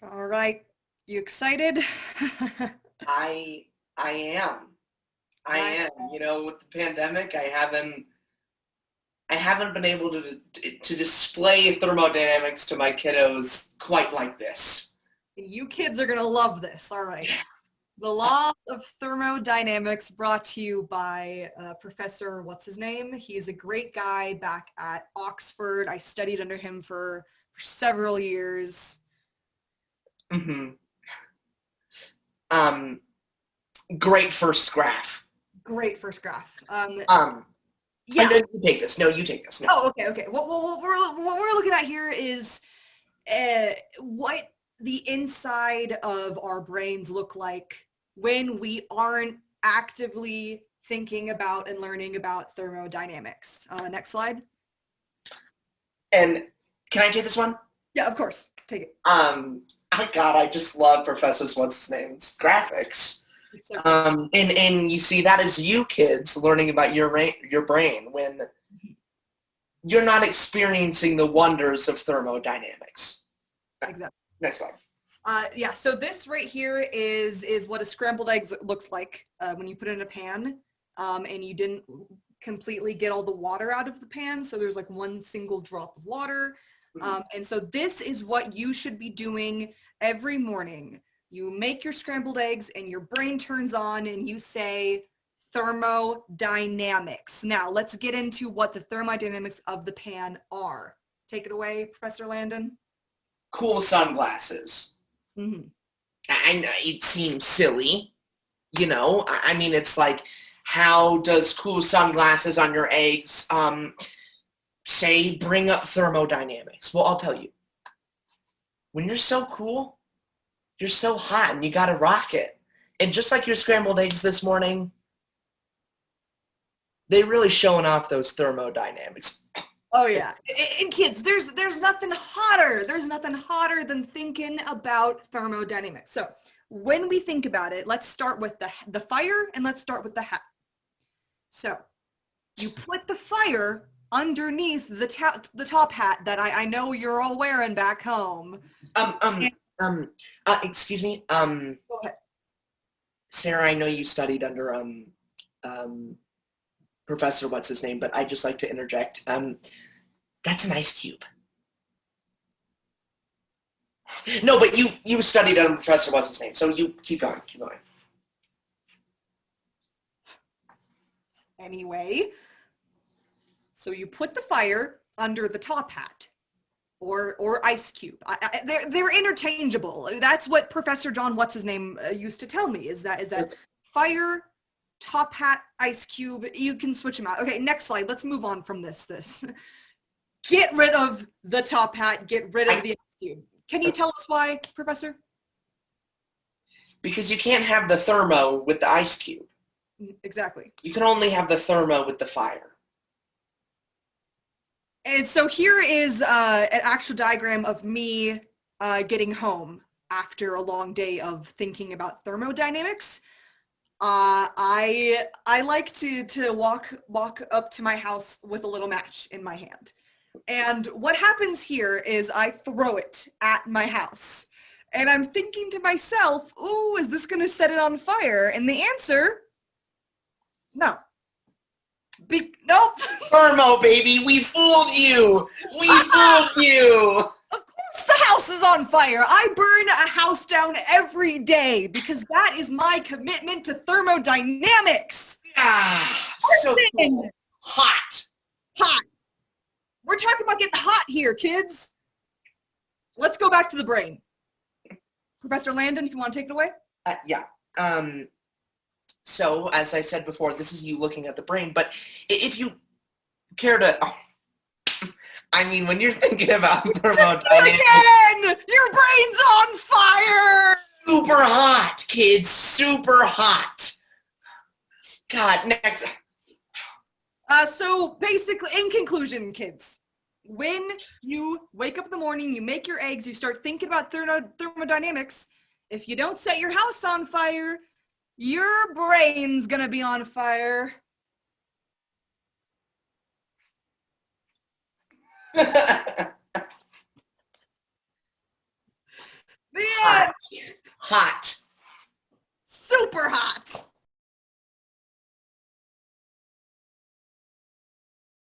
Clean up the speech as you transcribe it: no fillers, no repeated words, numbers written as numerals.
All right. You excited? I I am. I am. With the pandemic, I haven't been able to display thermodynamics to my kiddos quite like this. You kids are going to love this. All right. The Law of Thermodynamics brought to you by Professor, what's his name? He is a great guy back at Oxford. I studied under him for several years. Mm-hmm. Great first graph. Great first graph. Yeah. No, you take this. No, you take this. No. Oh, okay. What we're looking at here is what the inside of our brains look like when we aren't actively thinking about and learning about thermodynamics. Next slide. And can I take this one? Yeah, of course. Take it. God, I just love Professor's what's his name's graphics. So and you see, that is you kids learning about your brain when you're not experiencing the wonders of thermodynamics. exactly. Next slide. Yeah, so this right here is what a scrambled egg looks like when you put it in a pan and you didn't completely get all the water out of the pan. So there's like one single drop of water. And so this is what you should be doing every morning. You make your scrambled eggs and your brain turns on and you say thermodynamics. Now let's get into what the thermodynamics of the pan are. Take it away, Professor Landon. Cool sunglasses. Mm-hmm. I know it seems silly, I mean, it's like, how does cool sunglasses on your eggs, say, bring up thermodynamics? Well, I'll tell you. When you're so cool, you're so hot and you gotta rock it. And just like your scrambled eggs this morning, they really showing off those thermodynamics. Oh yeah, and kids, there's nothing hotter. There's nothing hotter than thinking about thermodynamics. So when we think about it, let's start with the fire and let's start with the hat. So you put the fire underneath the top hat that I know you're all wearing back home. Excuse me. Go ahead. Sarah, I know you studied under Professor what's his name, but I'd just like to interject. That's an ice cube. No, but you studied under Professor what's his name, so you keep going. Anyway, so you put the fire under the top hat or ice cube. They're interchangeable. That's what Professor John what's his name used to tell me is that fire, top hat, ice cube, you can switch them out. Okay, next slide. Let's move on from this. Get rid of the top hat, get rid of the ice cube. Can you tell us why, Professor? Because you can't have the thermo with the ice cube. Exactly. You can only have the thermo with the fire. And so here is an actual diagram of me getting home after a long day of thinking about thermodynamics. I like to walk up to my house with a little match in my hand. And what happens here is I throw it at my house. And I'm thinking to myself, ooh, is this going to set it on fire? And the answer, no. Nope. Thermo, baby, we fooled you. We fooled you. Of course the house is on fire. I burn a house down every day because that is my commitment to thermodynamics. Ah, so cool. Hot. We're talking about getting hot here, kids. Let's go back to the brain. Professor Landon, if you want to take it away. Yeah. So, as I said before, this is you looking at the brain, but if you care to, when you're thinking about thermodynamics. Again! Your brain's on fire! Super hot, kids, super hot. God, next. So basically, in conclusion, kids, when you wake up in the morning, you make your eggs, you start thinking about thermodynamics, if you don't set your house on fire, your brain's gonna be on fire. The hot.